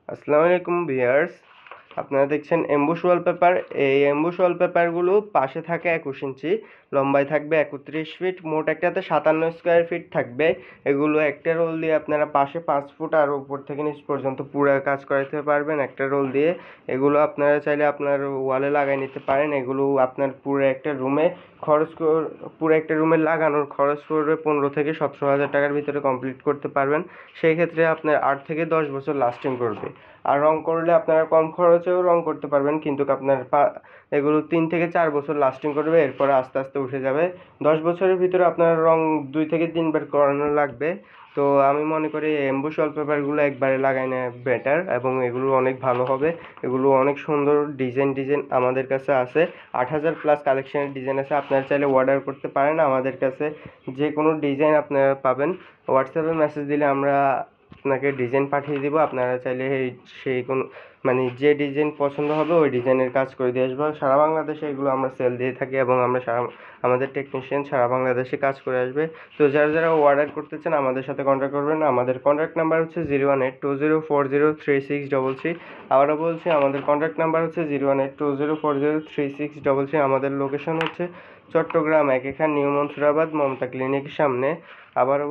আসসালামু আলাইকুম ভিউয়ার্স, আপনারা দেখছেন এমবুশ ওয়ালপেপার। এই এমবুশ ওয়ালপেপারগুলো পাশে থাকে 21 ইঞ্চি, লম্বায় থাকবে 31 ফিট, মোট একটাতে 57 স্কোয়ার ফিট থাকবে। এগুলো একটা রোল দিয়ে আপনারা পাশে 5 ফুট আর উপর থেকে নিচ পর্যন্ত পুরো কাজ করাতে পারবেন একটা রোল দিয়ে। এগুলো আপনারা চাইলে আপনার ওয়ালে লাগাই নিতে পারেন। এগুলো আপনার পুরো একটা রুমে পুরো একটা রুমে লাগানোর খরচ পড়বে 15 থেকে 17,000 টাকার ভিতরে কমপ্লিট করতে পারবেন। সেই ক্ষেত্রে আপনার 8 থেকে 10 বছর লাস্টিং করবে। আর রং করলে আপনারা কম খরচেও রং করতে পারবেন, কিন্তু আপনার এগুলো 3 থেকে 4 বছর লাস্টিং করবে, এরপরে আস্তে আস্তে উঠে যাবে। 10 বছরের ভিতরে আপনার রং 2 থেকে 3 বার করানো লাগবে। তো আমি মনে করি এমবুশ ওয়ালপেপারগুলো একবারে লাগাই নেওয়া বেটার, এবং এগুলো অনেক ভালো হবে। এগুলো অনেক সুন্দর ডিজাইন আমাদের কাছে আছে। 8,000 প্লাস কালেকশনের ডিজাইন আছে, আপনারা চাইলে অর্ডার করতে পারেন। আমাদের কাছে যে কোনো ডিজাইন আপনারা পাবেন। হোয়াটসঅ্যাপে মেসেজ দিলে আমরা আপনাকে ডিজাইন পাঠিয়ে দিব। আপনারা চাইলে সেই কোনো যে ডিজাইন পছন্দ হবে ওই ডিজাইনের কাজ করে দিয়ে আসবো। সারা বাংলাদেশে এগুলো আমরা সেল দিয়ে থাকি, এবং আমাদের টেকনিশিয়ান সারা বাংলাদেশে কাজ করে আসবে। তো যারা অর্ডার করতে চান আমাদের সাথে কন্ট্যাক্ট করবেন। আমাদের কন্ট্যাক্ট নাম্বার হচ্ছে 01820403633। আবারও বলছি, আমাদের কন্ট্যাক্ট নাম্বার হচ্ছে 01820403633। আমাদের লোকেশন হচ্ছে চট্টগ্রাম একেখান নিউ মনসুরাবাদ মমতা ক্লিনিকের সামনে। আবারও